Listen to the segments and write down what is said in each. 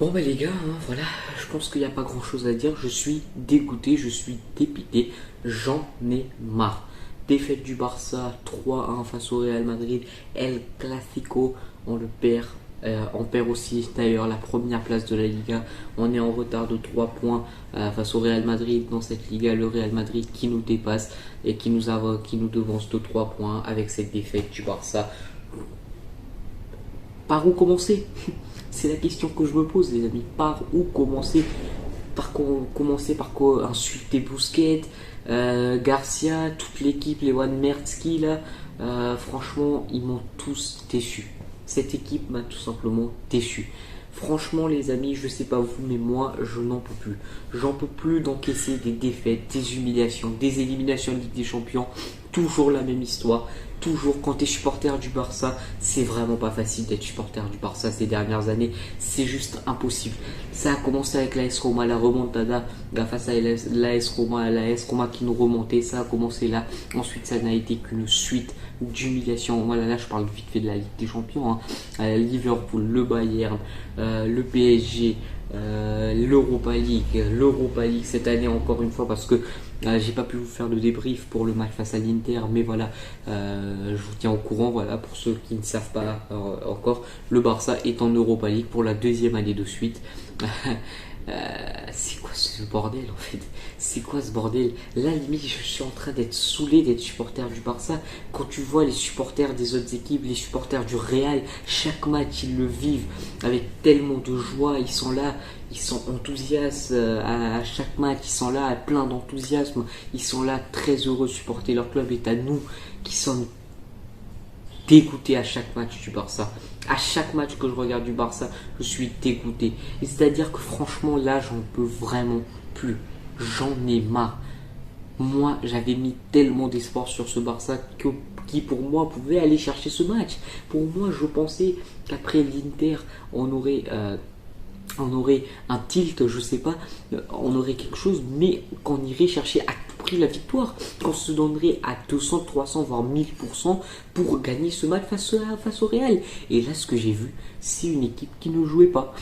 Bon bah les gars, voilà, je pense qu'il n'y a pas grand chose à dire. Je suis dégoûté, je suis dépité, j'en ai marre. Défaite du Barça 3-1 face au Real Madrid, El Clasico, on le perd. On perd aussi d'ailleurs la première place de la Liga. On est en retard de 3 points face au Real Madrid dans cette Liga. Le Real Madrid qui nous dépasse et qui nous devance de 3 points avec cette défaite du Barça. Par où commencer? C'est la question que je me pose, les amis. Par où commencer? Commencer par quoi? Insulter Busquets, Garcia, toute l'équipe, les Mertzki là. Franchement, ils m'ont tous déçu. Cette équipe m'a tout simplement déçu. Franchement, les amis, je sais pas vous, mais moi, je n'en peux plus. J'en peux plus d'encaisser des défaites, des humiliations, des éliminations de Ligue des Champions. Toujours la même histoire. Toujours, quand tu es supporter du Barça, c'est vraiment pas facile d'être supporter du Barça ces dernières années. C'est juste impossible. Ça a commencé avec l'AS Roma, la remontada face à l'AS Roma, l'AS Roma qui nous remontait. Ça a commencé là. Ensuite, ça n'a été qu'une suite d'humiliation. Voilà, là, je parle vite fait de la Ligue des Champions. Liverpool, le Bayern, le PSG. L'Europa League cette année encore une fois parce que j'ai pas pu vous faire de débrief pour le match face à l'Inter, mais voilà, je vous tiens au courant. Voilà, pour ceux qui ne savent pas encore, le Barça est en Europa League pour la deuxième année de suite. C'est quoi ce bordel en fait? C'est quoi ce bordel? Là limite je suis en train d'être saoulé d'être supporter du Barça. Quand tu vois les supporters des autres équipes, les supporters du Real, chaque match ils le vivent avec tellement de joie. Ils sont là, ils sont enthousiastes à chaque match, ils sont là plein d'enthousiasme. Ils sont là très heureux de supporter leur club. Et à nous qui sommes dégoûté à chaque match du Barça. À chaque match que je regarde du Barça, je suis dégoûté. Et c'est-à-dire que franchement, là, j'en peux vraiment plus. J'en ai marre. Moi, j'avais mis tellement d'espoir sur ce Barça qui, pour moi, pouvait aller chercher ce match. Pour moi, je pensais qu'après l'Inter, on aurait un tilt, je sais pas, on aurait quelque chose, mais qu'on irait chercher à tout prix la victoire, qu'on se donnerait à 200, 300, voire 1000% pour gagner ce match face au Real. Et là, ce que j'ai vu, c'est une équipe qui ne jouait pas.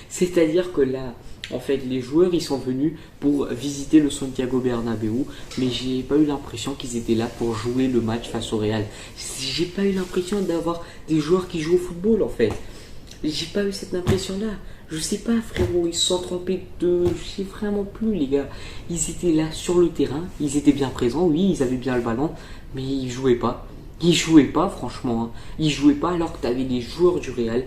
C'est-à-dire que là, en fait, les joueurs, ils sont venus pour visiter le Santiago Bernabéu, mais j'ai pas eu l'impression qu'ils étaient là pour jouer le match face au Real. J'ai pas eu l'impression d'avoir des joueurs qui jouent au football, en fait. J'ai pas eu cette impression-là. Je sais pas, frérot, ils se sont trompés de. Je sais vraiment plus, les gars. Ils étaient là sur le terrain, ils étaient bien présents, oui, ils avaient bien le ballon, mais ils jouaient pas. Ils jouaient pas, franchement. Ils jouaient pas alors que tu avais des joueurs du Real.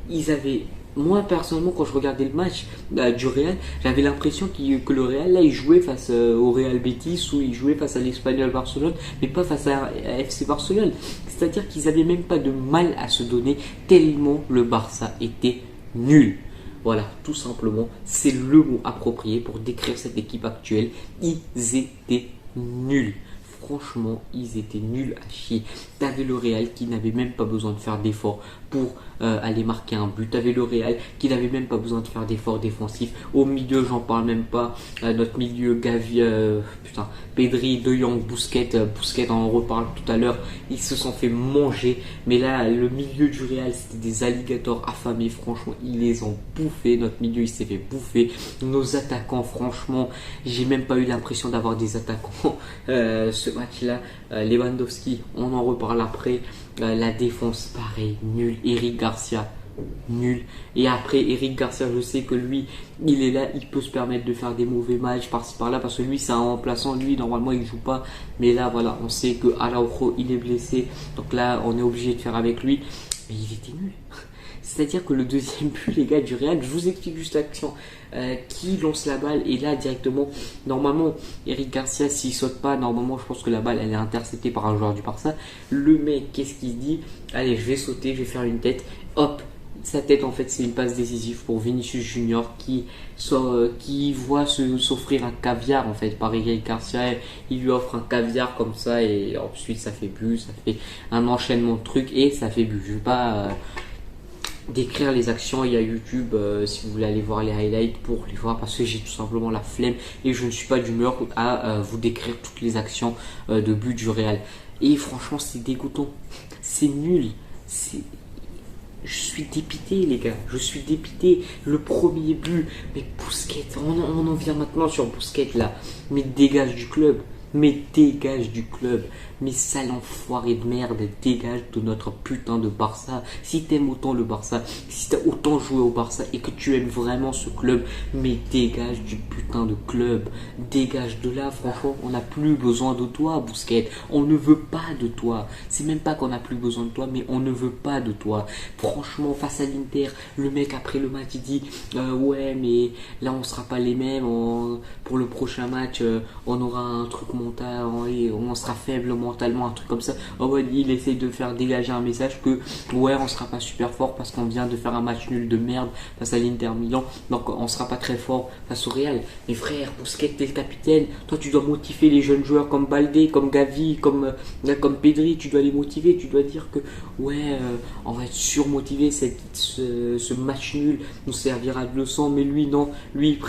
Ils avaient. Moi, personnellement, quand je regardais le match du Real, j'avais l'impression que le Real, là, il jouait face au Real Betis ou il jouait face à l'Espagnol Barcelone, mais pas face à FC Barcelone. C'est-à-dire qu'ils avaient même pas de mal à se donner tellement le Barça était nul. Voilà, tout simplement, c'est le mot approprié pour décrire cette équipe actuelle. Ils étaient nuls. Franchement, ils étaient nuls à chier. T'avais le Real qui n'avait même pas besoin de faire d'efforts pour aller marquer un but. T'avais le Real qui n'avait même pas besoin de faire d'efforts défensifs. Au milieu, j'en parle même pas. Notre milieu, Gavi, Pedri, De Jong, Busquets, on en reparle tout à l'heure. Ils se sont fait manger. Mais là, le milieu du Real, c'était des alligators affamés. Franchement, ils les ont bouffés. Notre milieu, il s'est fait bouffer. Nos attaquants, franchement, j'ai même pas eu l'impression d'avoir des attaquants. Ce match-là, Lewandowski, on en reparle après. La défense, pareil, nul. Eric Garcia, nul. Et après, Eric Garcia, je sais que lui, il est là, il peut se permettre de faire des mauvais matchs par-ci par-là parce que lui, c'est un remplaçant. Lui, normalement, il joue pas. Mais là, voilà, on sait que Araujo, il est blessé. Donc là, on est obligé de faire avec lui. Mais il était nul. C'est-à-dire que le deuxième but, les gars, du Real, je vous explique juste l'action. Qui lance la balle et là directement, normalement, Eric Garcia, s'il saute pas, normalement, je pense que la balle, elle est interceptée par un joueur du Barça. Le mec, qu'est-ce qu'il se dit? Allez, je vais sauter, je vais faire une tête. Hop, sa tête, en fait, c'est une passe décisive pour Vinicius Junior qui voit s'offrir un caviar, en fait, par Eric Garcia. Il lui offre un caviar comme ça et ensuite, ça fait but, ça fait un enchaînement de trucs et ça fait but. Je vais pas décrire les actions, il y a YouTube si vous voulez aller voir les highlights pour les voir parce que j'ai tout simplement la flemme et je ne suis pas d'humeur à vous décrire toutes les actions de but du Real. Et franchement, c'est dégoûtant, c'est nul, Je suis dépité, les gars. Je suis dépité. Le premier but. Mais Busquets, on en vient maintenant sur Busquets, là. Mais dégage du club. Mais dégage du club. Mais sale enfoiré de merde, dégage de notre putain de Barça. Si t'aimes autant le Barça, si t'as autant joué au Barça et que tu aimes vraiment ce club, mais dégage du putain de club. Dégage de là, franchement, on n'a plus besoin de toi, Busquets. On ne veut pas de toi. C'est même pas qu'on n'a plus besoin de toi, mais on ne veut pas de toi. Franchement, face à l'Inter, le mec après le match, il dit ouais, mais là on sera pas les mêmes. Pour le prochain match, on aura un truc mental, on sera faible mentalement, un truc comme ça. Il essaye de faire dégager un message que ouais, on sera pas super fort parce qu'on vient de faire un match nul de merde face à l'Inter Milan, donc on sera pas très fort face au Real. Mais frère, Busquets, t'es le capitaine, toi tu dois motiver les jeunes joueurs comme Baldé, comme Gavi, comme Pedri, tu dois les motiver, tu dois dire que ouais, on va être surmotivé, ce match nul nous servira de leçon. Mais lui non, lui il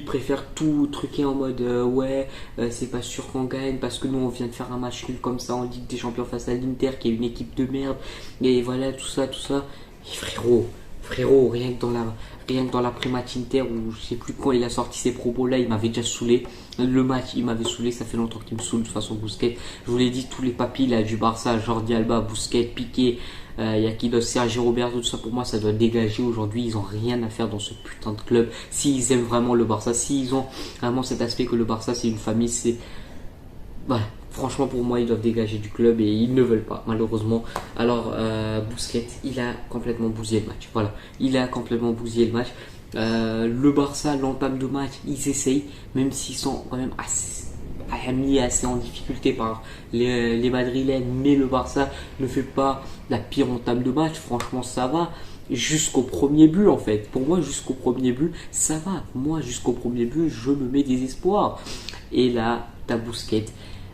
préfère tout truquer en mode ouais, c'est pas sûr qu'on gagne parce que nous on vient de faire un match nul comme ça en Ligue des Champions face à l'Inter qui est une équipe de merde, et voilà tout ça. Et frérot, rien que dans l'après-match Inter, où je sais plus quand il a sorti ces propos là, il m'avait déjà saoulé. Le match il m'avait saoulé, ça fait longtemps qu'il me saoule de toute façon Busquets. Je vous l'ai dit, tous les papis là du Barça, Jordi Alba, Busquets, Piqué, il y a qui d'autre, Sergio Roberto, tout ça, pour moi ça doit dégager aujourd'hui. Ils ont rien à faire dans ce putain de club. S'ils aiment vraiment le Barça, s'ils ont vraiment cet aspect que le Barça c'est une famille, c'est voilà. Franchement, pour moi, ils doivent dégager du club et ils ne veulent pas, malheureusement. Alors, Busquets, il a complètement bousillé le match. Voilà, il a complètement bousillé le match. Le Barça, l'entame de match, ils essayent, même s'ils sont quand même assez en difficulté par les Madrilènes. Mais le Barça ne fait pas la pire entame de match. Franchement, ça va. Jusqu'au premier but, en fait. Pour moi, jusqu'au premier but, ça va. Moi, jusqu'au premier but, je me mets des espoirs. Et là, t'as Busquets.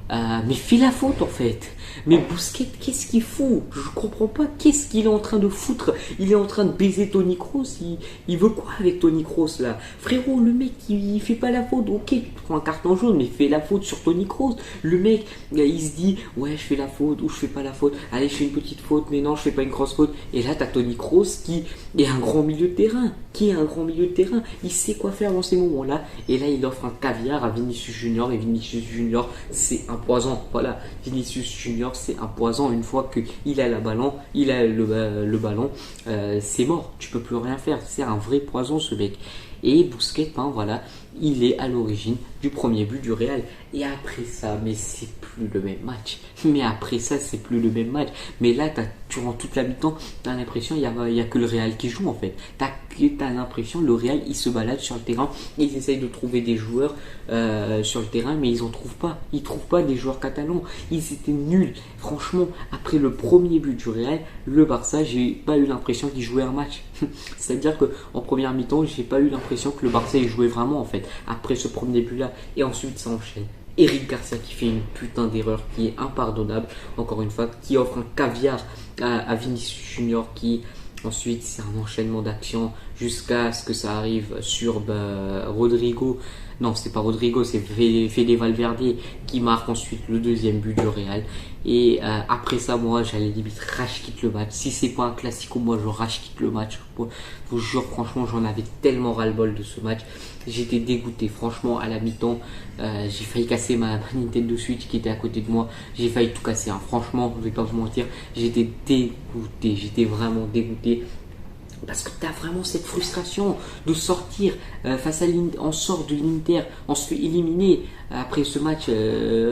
Mais fais la faute en fait. Mais Busquets, qu'est-ce qu'il fout? Je comprends pas. Qu'est-ce qu'il est en train de foutre? Il est en train de baiser Toni Kroos. Il veut quoi avec Toni Kroos là? Frérot, le mec il fait pas la faute. Ok, tu prends un carton jaune, mais fais la faute sur Toni Kroos. Le mec il se dit ouais, je fais la faute ou je fais pas la faute. Allez, je fais une petite faute, mais non, je fais pas une grosse faute. Et là, t'as Toni Kroos qui est un grand milieu de terrain. Il sait quoi faire dans ces moments-là. Et là, il offre un caviar à Vinicius Junior. Et Vinicius Junior, c'est un poison. Voilà, Vinicius Junior, c'est un poison. Une fois qu'il a le ballon, c'est mort. Tu peux plus rien faire. C'est un vrai poison, ce mec. Et Busquets, voilà, il est à l'origine du premier but du Real. Et après ça, mais c'est plus le même match. Mais là, durant toute la mi-temps, t'as l'impression qu'il n'y a que le Real qui joue en fait. T'as l'impression le Real, il se balade sur le terrain. Ils essayent de trouver des joueurs sur le terrain, mais ils en trouvent pas. Ils trouvent pas des joueurs catalans. Ils étaient nuls. Franchement, après le premier but du Real, le Barça, j'ai pas eu l'impression qu'il jouait un match. C'est-à-dire qu'en première mi-temps, j'ai pas eu l'impression que le Barça il jouait vraiment en fait. Après ce premier but-là, et ensuite ça enchaîne. Eric Garcia qui fait une putain d'erreur qui est impardonnable, encore une fois, qui offre un caviar à Vinicius Junior, qui ensuite c'est un enchaînement d'actions jusqu'à ce que ça arrive sur Rodrigo. Non, c'est pas Rodrigo, c'est Fede Valverde qui marque ensuite le deuxième but du Real. Et après ça, moi, j'allais limite rage-quitte le match. Si c'est pas un classico, moi, je rage-quitte le match. Je vous jure, franchement, j'en avais tellement ras-le-bol de ce match. J'étais dégoûté. Franchement, à la mi-temps, j'ai failli casser ma Nintendo Switch qui était à côté de moi. J'ai failli tout casser. Hein. Franchement, je vais pas vous mentir. J'étais dégoûté. J'étais vraiment dégoûté. Parce que tu as vraiment cette frustration de sortir face à l'Inter, on sort de l'Inter, on se fait éliminer après ce match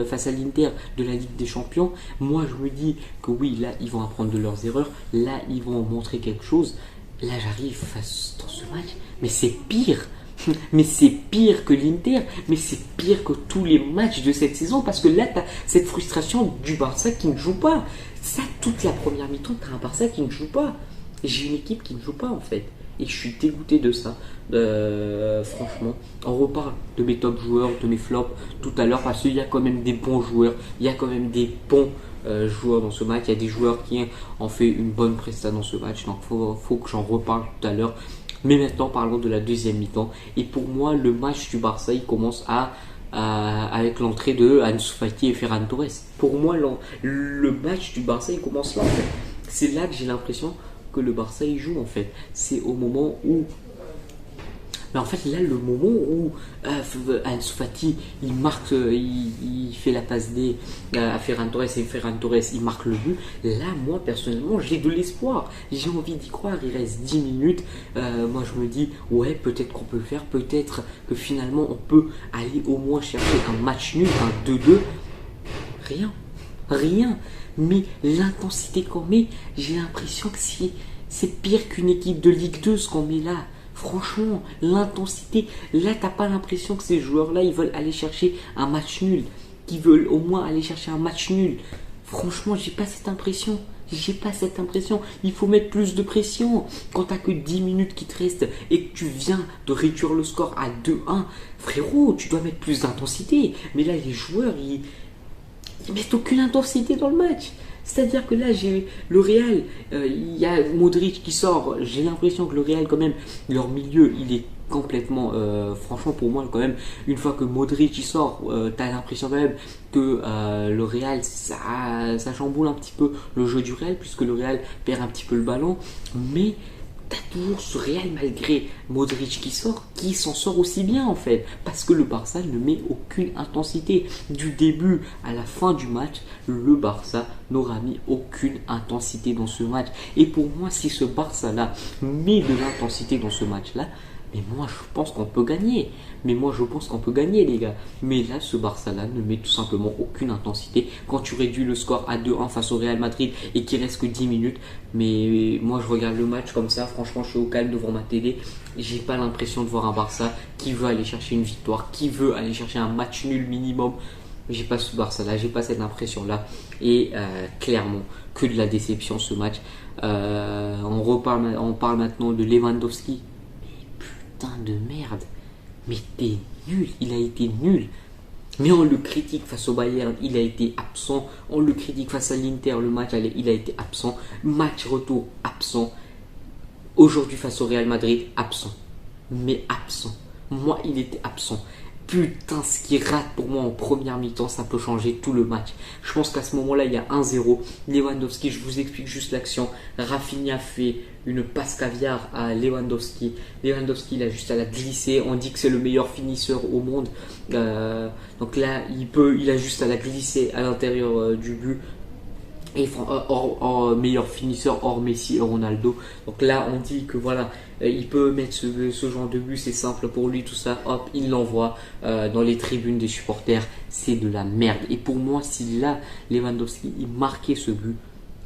face à l'Inter de la Ligue des Champions. Moi je me dis que oui, là ils vont apprendre de leurs erreurs, là ils vont montrer quelque chose. Là j'arrive face dans ce match, mais c'est pire. Mais c'est pire que l'Inter, mais c'est pire que tous les matchs de cette saison, parce que là tu as cette frustration du Barça qui ne joue pas. Ça, toute la première mi-temps, tu as un Barça qui ne joue pas. J'ai une équipe qui ne joue pas en fait. Et je suis dégoûté de ça. Franchement, on reparle de mes top joueurs, de mes flops tout à l'heure, parce qu'il y a quand même des bons joueurs. Il y a quand même des bons joueurs dans ce match. Il y a des joueurs qui ont fait une bonne prestation dans ce match. Donc faut que j'en reparle tout à l'heure. Mais maintenant, parlons de la deuxième mi-temps. Et pour moi, le match du Barça, il commence avec l'entrée de Ansu Fati et Ferran Torres. Pour moi, le match du Barça, il commence là en fait. c'est là que j'ai l'impression que le Barça il joue en fait. C'est au moment où mais en fait, là, le moment où Ansu Fati, il marque, il fait la passe D à Ferran Torres et Ferran Torres, il marque le but. Là, moi, personnellement, j'ai de l'espoir. J'ai envie d'y croire. Il reste 10 minutes. Moi, je me dis, ouais, peut-être qu'on peut le faire. Peut-être que finalement, on peut aller au moins chercher un match nul, un 2-2. Rien. Rien. Mais l'intensité qu'on met, j'ai l'impression que c'est pire qu'une équipe de Ligue 2 ce qu'on met là. Franchement, l'intensité, là, t'as pas l'impression que ces joueurs-là, ils veulent aller chercher un match nul. Qu'ils veulent au moins aller chercher un match nul. Franchement, j'ai pas cette impression. J'ai pas cette impression. Il faut mettre plus de pression. Quand t'as que 10 minutes qui te restent et que tu viens de réduire le score à 2-1, frérot, tu dois mettre plus d'intensité. Mais là, les joueurs, ils mettent aucune intensité dans le match. C'est-à-dire que là, j'ai le Real, il y a Modric qui sort. J'ai l'impression que le Real, quand même, leur milieu, il est complètement. Franchement, pour moi, quand même, une fois que Modric il sort, t'as l'impression quand même que le Real, ça chamboule un petit peu le jeu du Real, puisque le Real perd un petit peu le ballon. Mais t'as toujours ce Real, malgré Modric qui sort, qui s'en sort aussi bien en fait, parce que le Barça ne met aucune intensité. Du début à la fin du match, le Barça n'aura mis aucune intensité dans ce match. Et pour moi, si ce Barça-là met de l'intensité dans ce match-là, mais moi je pense qu'on peut gagner. Les gars. Mais là, ce Barça-là ne met tout simplement aucune intensité. Quand tu réduis le score à 2-1 face au Real Madrid et qu'il reste que 10 minutes, mais moi je regarde le match comme ça, franchement je suis au calme devant ma télé. J'ai pas l'impression de voir un Barça qui veut aller chercher une victoire, qui veut aller chercher un match nul minimum. J'ai pas ce Barça-là, j'ai pas cette impression-là. Et clairement, que de la déception ce match. On parle maintenant de Lewandowski. Putain de merde, mais t'es nul, il a été nul. Mais on le critique face au Bayern, il a été absent. On le critique face à l'Inter, le match aller, il a été absent. Match retour, absent. Aujourd'hui face au Real Madrid, absent. Mais absent. Moi, il était absent. Putain, ce qui rate pour moi en première mi-temps, ça peut changer tout le match. Je pense qu'à ce moment-là, il y a 1-0. Lewandowski, je vous explique juste l'action. Rafinha fait une passe caviar à Lewandowski. Lewandowski, il a juste à la glisser. On dit que c'est le meilleur finisseur au monde. Donc là, il a juste à la glisser à l'intérieur du but. Et meilleur finisseur hors Messi et Ronaldo. Donc là, on dit que voilà, il peut mettre ce genre de but, c'est simple pour lui, tout ça. Hop, il l'envoie dans les tribunes des supporters. C'est de la merde. Et pour moi, si là, Lewandowski, il marquait ce but,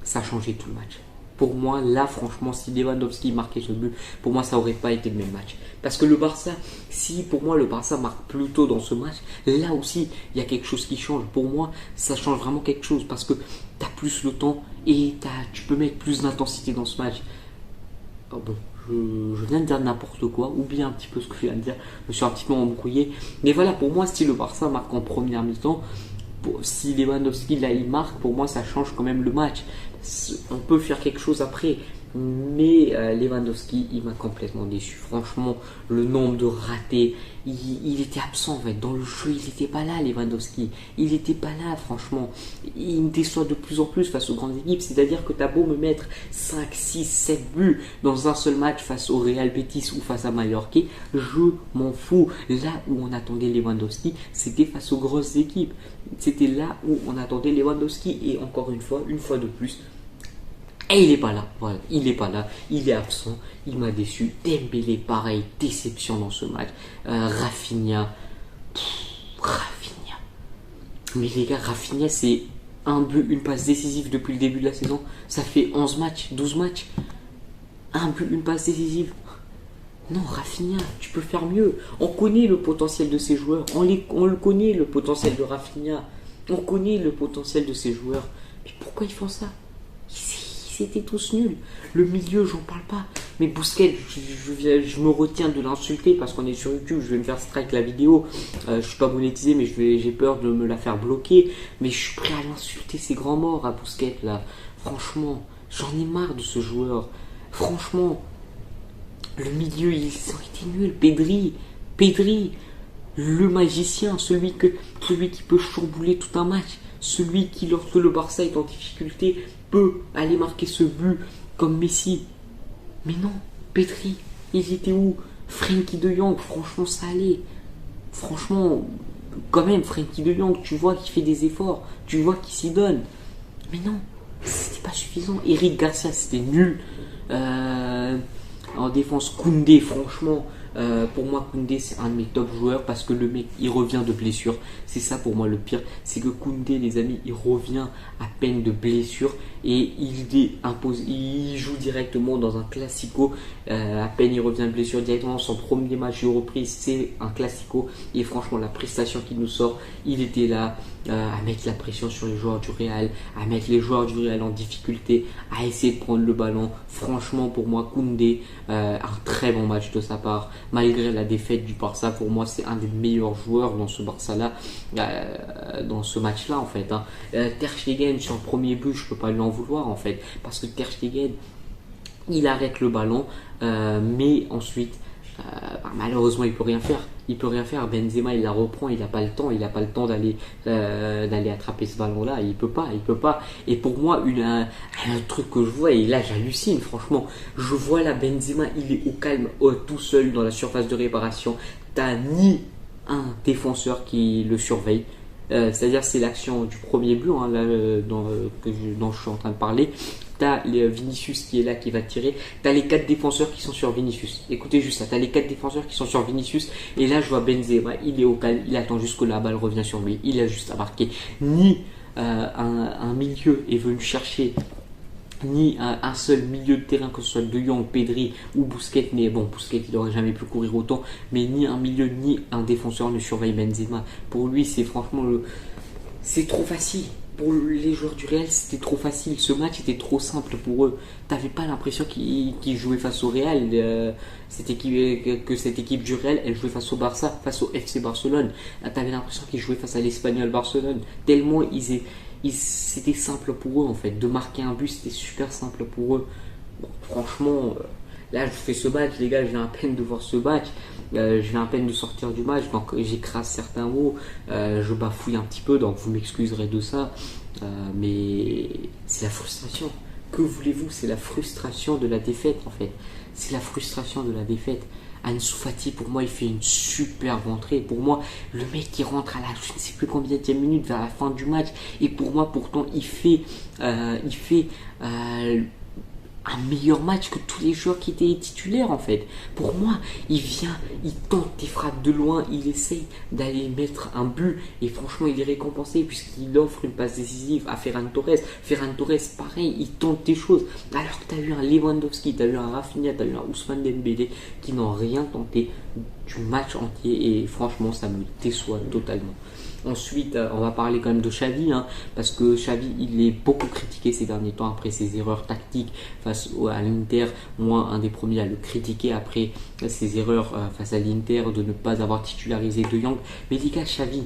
ça changeait tout le match. Pour moi, là, franchement, si Lewandowski marquait ce but, pour moi, ça n'aurait pas été le même match. Parce que le Barça, si pour moi, le Barça marque plus tôt dans ce match, là aussi, il y a quelque chose qui change. Pour moi, ça change vraiment quelque chose parce que tu as plus le temps et tu peux mettre plus d'intensité dans ce match. Oh bon, je viens de dire n'importe quoi, oublie un petit peu ce que je viens de dire, je me suis un petit peu embrouillé. Mais voilà, pour moi, si le Barça marque en première mi-temps, si Lewandowski là il marque, pour moi ça change quand même le match. On peut faire quelque chose après, mais Lewandowski il m'a complètement déçu. Franchement, le nombre de ratés, il était absent en fait. Dans le jeu, il n'était pas là, Lewandowski. Il n'était pas là, franchement. Il me déçoit de plus en plus face aux grandes équipes. C'est-à-dire que tu as beau me mettre 5, 6, 7 buts dans un seul match face au Real Betis ou face à Mallorca, je m'en fous. Là où on attendait Lewandowski, c'était face aux grosses équipes. C'était là où on attendait Lewandowski. Et encore une fois de plus, et il n'est pas là, voilà, il n'est pas là, il est absent, il m'a déçu. Dembélé, pareil, déception dans ce match. Rafinha. Mais les gars, Rafinha, c'est un but, une passe décisive depuis le début de la saison. Ça fait 11 matchs, 12 matchs. Un but, une passe décisive. Non, Rafinha, tu peux faire mieux. On connaît le potentiel de ces joueurs. On le connaît, le potentiel de Rafinha. On connaît le potentiel de ces joueurs. Mais pourquoi ils font ça? Ils étaient tous nuls. Le milieu, j'en parle pas. Mais Busquets, je me retiens de l'insulter parce qu'on est sur YouTube. Je vais me faire strike la vidéo. Je suis pas monétisé, mais j'ai peur de me la faire bloquer. Mais je suis prêt à l'insulter, ces grands morts à Busquets là. Franchement, j'en ai marre de ce joueur. Franchement, le milieu, ils ont été nuls. Pedri, le magicien, celui qui peut chambouler tout un match. celui qui, lorsque le Barça est en difficulté, peut aller marquer ce but comme Messi. Mais non, Pedri, il était où? Frenkie de Jong, franchement ça allait. Franchement, quand même, Frenkie de Jong, tu vois qu'il fait des efforts, tu vois qu'il s'y donne. Mais non, c'était pas suffisant. Eric Garcia, c'était nul. En défense, Koundé, franchement, pour moi, Koundé, c'est un de mes top joueurs parce que le mec, il revient de blessure. C'est ça pour moi le pire. C'est que Koundé, les amis, il revient à peine de blessure et il joue directement dans un classico. À peine il revient de blessure directement. Son premier match de reprise, c'est un classico. Et franchement, la prestation qu'il nous sort, il était là à mettre la pression sur les joueurs du Real, à mettre les joueurs du Real en difficulté, à essayer de prendre le ballon. Franchement, pour moi, Koundé, un très bon match de sa part. Malgré la défaite du Barça, pour moi, c'est un des meilleurs joueurs dans ce Barça-là, dans ce match-là, en fait. Ter Stegen, sur le premier but, je peux pas lui en vouloir, en fait, parce que Ter Stegen, il arrête le ballon, mais ensuite, malheureusement, il peut rien faire. Il peut rien faire. Benzema, il la reprend, il n'a pas le temps. Il n'a pas le temps d'aller attraper ce ballon-là. Il peut pas. Et pour moi, un truc que je vois, et là j'hallucine, franchement. Je vois là Benzema, il est au calme, tout seul dans la surface de réparation. T'as ni un défenseur qui le surveille. C'est-à-dire c'est l'action du premier but dont je suis en train de parler. T'as Vinicius qui est là, qui va tirer. T'as les 4 défenseurs qui sont sur Vinicius. Écoutez juste ça. T'as les 4 défenseurs qui sont sur Vinicius. Et là, je vois Benzema. Il est au calme. Il attend juste que la balle revienne sur lui. Il a juste à marquer. Ni un milieu est venu chercher. Ni un seul milieu de terrain, que ce soit De Jong, Pedri ou Busquets. Mais bon, Busquets, il n'aurait jamais pu courir autant. Mais ni un milieu, ni un défenseur ne surveille Benzema. Pour lui, c'est franchement c'est trop facile. Pour les joueurs du Real, c'était trop facile. Ce match était trop simple pour eux. T'avais pas l'impression qu'ils jouaient face au Real. Que cette équipe du Real, elle jouait face au Barça, face au FC Barcelone. T'avais l'impression qu'ils jouaient face à l'Espagnol Barcelone. Tellement c'était simple pour eux en fait. De marquer un but, c'était super simple pour eux. Bon, franchement, là je fais ce match, les gars, je viens à peine de voir ce match. Je viens à peine de sortir du match, donc j'écrase certains mots, je bafouille un petit peu, donc vous m'excuserez de ça, mais c'est la frustration. Que voulez-vous? C'est la frustration de la défaite en fait. C'est la frustration de la défaite. Ansu Fati, pour moi, il fait une superbe entrée. Pour moi, le mec qui rentre à la je ne sais plus combien de minute vers la fin du match, et pour moi, pourtant, il fait un meilleur match que tous les joueurs qui étaient titulaires en fait. Pour moi, il vient, il tente des frappes de loin, il essaye d'aller mettre un but et franchement il est récompensé puisqu'il offre une passe décisive à Ferran Torres. Ferran Torres, pareil, il tente des choses. Alors que tu as eu un Lewandowski, tu as eu un Rafinha, tu as eu un Ousmane Dembélé qui n'ont rien tenté du match entier et franchement ça me déçoit totalement. Ensuite, on va parler quand même de Xavi, parce que Xavi, il est beaucoup critiqué ces derniers temps après ses erreurs tactiques face à l'Inter. Moi, un des premiers à le critiquer après ses erreurs face à l'Inter de ne pas avoir titularisé De Jong. Mais les gars, Xavi,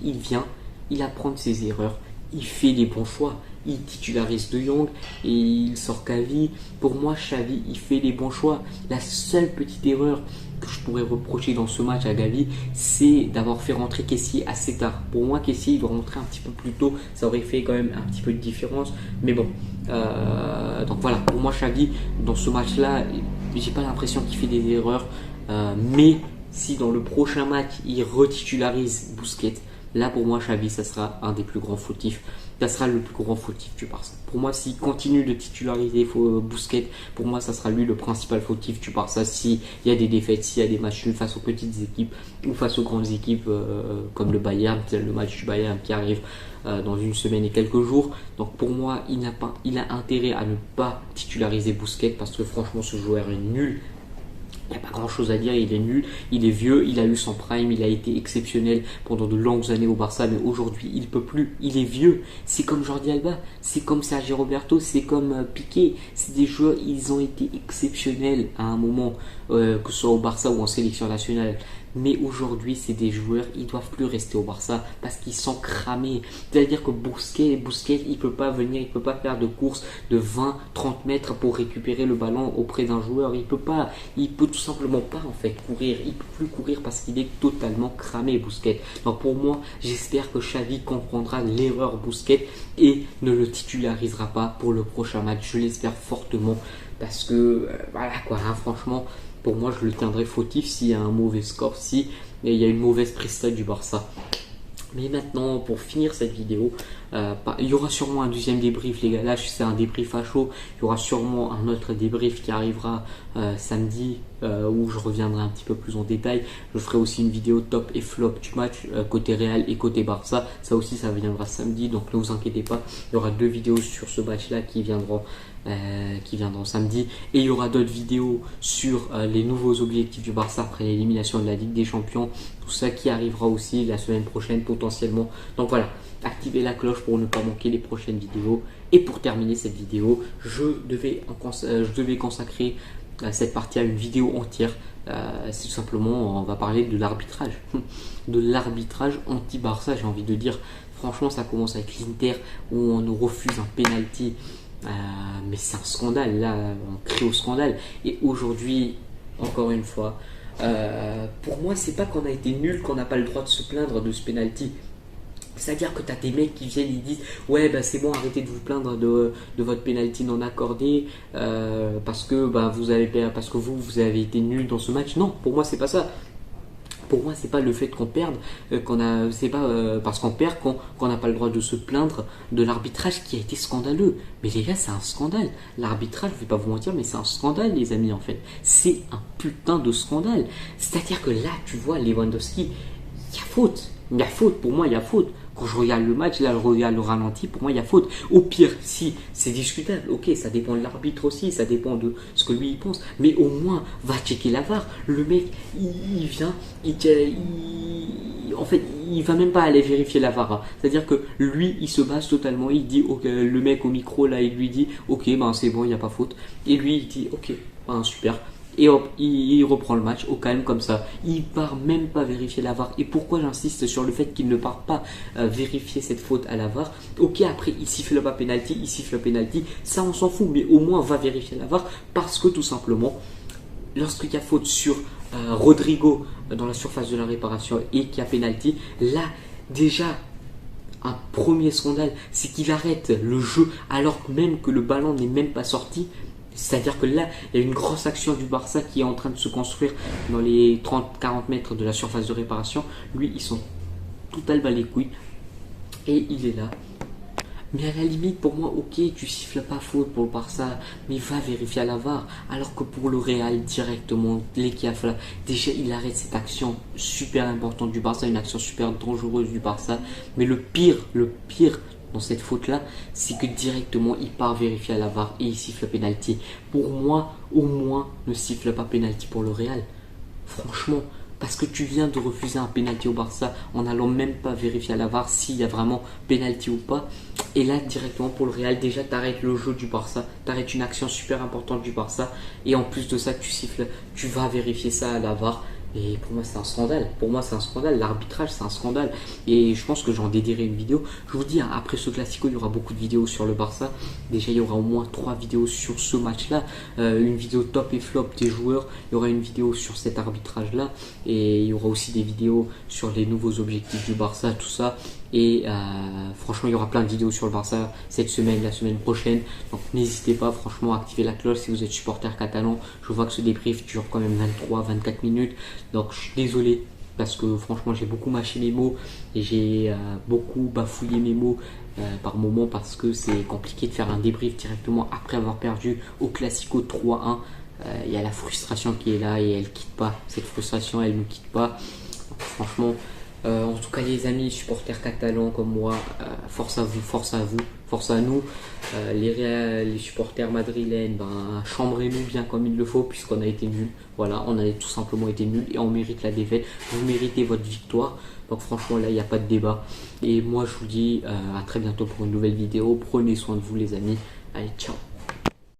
il vient, il apprend de ses erreurs, il fait les bons choix. Il titularise De Jong et il sort Xavi. Pour moi, Xavi, il fait les bons choix. La seule petite erreur que je pourrais reprocher dans ce match à Gavi, c'est d'avoir fait rentrer Kessié assez tard. Pour moi, Kessié, il doit rentrer un petit peu plus tôt. Ça aurait fait quand même un petit peu de différence. Mais bon, donc voilà. Pour moi, Xavi, dans ce match-là, j'ai pas l'impression qu'il fait des erreurs. Mais si dans le prochain match, il retitularise Busquets, là pour moi, Xavi, ça sera un des plus grands fautifs. Ça sera le plus grand fautif du Barça. Pour moi, s'il continue de titulariser Busquets, pour moi, ça sera lui le principal fautif du Barça. S'il y a des défaites, s'il y a des matchs nuls face aux petites équipes ou face aux grandes équipes comme le Bayern, le match du Bayern qui arrive dans une semaine et quelques jours. Donc pour moi, il a intérêt à ne pas titulariser Busquets parce que franchement, ce joueur est nul. Il n'y a pas grand chose à dire, il est nul, il est vieux, il a eu son prime, il a été exceptionnel pendant de longues années au Barça, mais aujourd'hui il ne peut plus, il est vieux. C'est comme Jordi Alba, c'est comme Sergio Roberto, c'est comme Piqué. C'est des joueurs, ils ont été exceptionnels à un moment, que ce soit au Barça ou en sélection nationale. mais aujourd'hui, c'est des joueurs, ils doivent plus rester au Barça parce qu'ils sont cramés. C'est-à-dire que Busquets, il peut pas venir, il peut pas faire de course de 20-30 mètres pour récupérer le ballon auprès d'un joueur. Il peut tout simplement pas en fait courir. Il peut plus courir parce qu'il est totalement cramé, Busquets. Donc pour moi, j'espère que Xavi comprendra l'erreur Busquets et ne le titularisera pas pour le prochain match. Je l'espère fortement parce que voilà quoi, hein, franchement, pour moi, je le tiendrai fautif s'il y a un mauvais score, si il y a une mauvaise presta du Barça. Mais maintenant, pour finir cette vidéo, il y aura sûrement un deuxième débrief, les gars. Là, c'est un débrief à chaud. Il y aura sûrement un autre débrief qui arrivera samedi, où je reviendrai un petit peu plus en détail. Je ferai aussi une vidéo top et flop du match, côté Real et côté Barça. Ça aussi, ça viendra samedi, donc ne vous inquiétez pas. Il y aura 2 vidéos sur ce match-là qui viendront samedi, et il y aura d'autres vidéos sur les nouveaux objectifs du Barça après l'élimination de la Ligue des Champions, tout ça qui arrivera aussi la semaine prochaine potentiellement. Donc voilà, activez la cloche pour ne pas manquer les prochaines vidéos. Et pour terminer cette vidéo, je devais consacrer cette partie à une vidéo entière. C'est tout simplement, on va parler de l'arbitrage de l'arbitrage anti-Barça, j'ai envie de dire. Franchement, ça commence avec l'Inter où on nous refuse un penalty. Mais c'est un scandale, là on crie au scandale. Et aujourd'hui, encore une fois, pour moi, c'est pas qu'on a été nul qu'on n'a pas le droit de se plaindre de ce penalty. C'est-à-dire que tu as des mecs qui viennent, ils disent ouais, bah c'est bon, arrêtez de vous plaindre de votre penalty non accordé parce que vous avez été nul dans ce match. Non, pour moi, c'est pas ça. Pour moi, c'est pas le fait qu'on perde, c'est pas parce qu'on perd qu'on n'a pas le droit de se plaindre de l'arbitrage qui a été scandaleux. Mais les gars, c'est un scandale. L'arbitrage, je vais pas vous mentir, mais c'est un scandale, les amis, en fait. C'est un putain de scandale. C'est-à-dire que là, tu vois, Lewandowski, il y a faute. Il y a faute, pour moi, il y a faute. Quand je regarde le match, là, je regarde le ralenti, pour moi, il y a faute. Au pire, si c'est discutable, ok, ça dépend de l'arbitre aussi, ça dépend de ce que lui il pense, mais au moins, va checker la VAR. Le mec, il vient, en fait, il va même pas aller vérifier la VAR. C'est-à-dire que lui, il se base totalement, il dit, ok, le mec au micro, là, il lui dit, ok, ben c'est bon, il n'y a pas faute. Et lui, il dit, ok, ben super. Et hop, il reprend le match au calme comme ça. Il part même pas vérifier la VAR. Et pourquoi j'insiste sur le fait qu'il ne part pas vérifier cette faute à la VAR? Ok, après il siffle pas penalty, il siffle penalty, ça on s'en fout, mais au moins va vérifier la VAR parce que tout simplement, lorsqu'il y a faute sur Rodrigo dans la surface de la réparation et qu'il y a penalty, là déjà un premier scandale, c'est qu'il arrête le jeu alors même que le ballon n'est même pas sorti. C'est-à-dire que là, il y a une grosse action du Barça qui est en train de se construire dans les 30-40 mètres de la surface de réparation. Lui, ils sont total bas les couilles. Et il est là. Mais à la limite, pour moi, ok, tu siffles pas faute pour le Barça, mais va vérifier à la VAR. Alors que pour le Real, directement, l'équipe là, déjà, il arrête cette action super importante du Barça, une action super dangereuse du Barça. Mais le pire dans cette faute-là, c'est que directement, il part vérifier à la VAR et il siffle penalty. Pour moi, au moins, ne siffle pas penalty pour le Real. Franchement, parce que tu viens de refuser un penalty au Barça en n'allant même pas vérifier à la VAR s'il y a vraiment penalty ou pas. Et là, directement pour le Real, déjà, tu arrêtes le jeu du Barça, tu arrêtes une action super importante du Barça. Et en plus de ça, tu siffles, tu vas vérifier ça à la VAR. Et pour moi, c'est un scandale. Pour moi, c'est un scandale. L'arbitrage, c'est un scandale. Et je pense que j'en dédierai une vidéo. Je vous dis, après ce classico, il y aura beaucoup de vidéos sur le Barça. Déjà, il y aura au moins 3 vidéos sur ce match-là. Une vidéo top et flop des joueurs. Il y aura une vidéo sur cet arbitrage-là. Et il y aura aussi des vidéos sur les nouveaux objectifs du Barça, tout ça. Et franchement, il y aura plein de vidéos sur le Barça cette semaine, la semaine prochaine. Donc n'hésitez pas, franchement, à activer la cloche si vous êtes supporter catalan. Je vois que ce débrief dure quand même 23-24 minutes. Donc je suis désolé parce que franchement, j'ai beaucoup mâché mes mots et j'ai beaucoup bafouillé mes mots par moment parce que c'est compliqué de faire un débrief directement après avoir perdu au Classico 3-1. Il y a la frustration qui est là et elle quitte pas. Cette frustration, elle ne quitte pas. Donc, franchement, en tout cas les amis supporters catalans comme moi, force à vous, force à vous, force à nous. Les supporters madrilènes, chambrez-nous bien comme il le faut puisqu'on a été nuls. Voilà, on a tout simplement été nuls et on mérite la défaite. Vous méritez votre victoire. Donc franchement là il n'y a pas de débat. Et moi je vous dis à très bientôt pour une nouvelle vidéo. Prenez soin de vous les amis. Allez, ciao.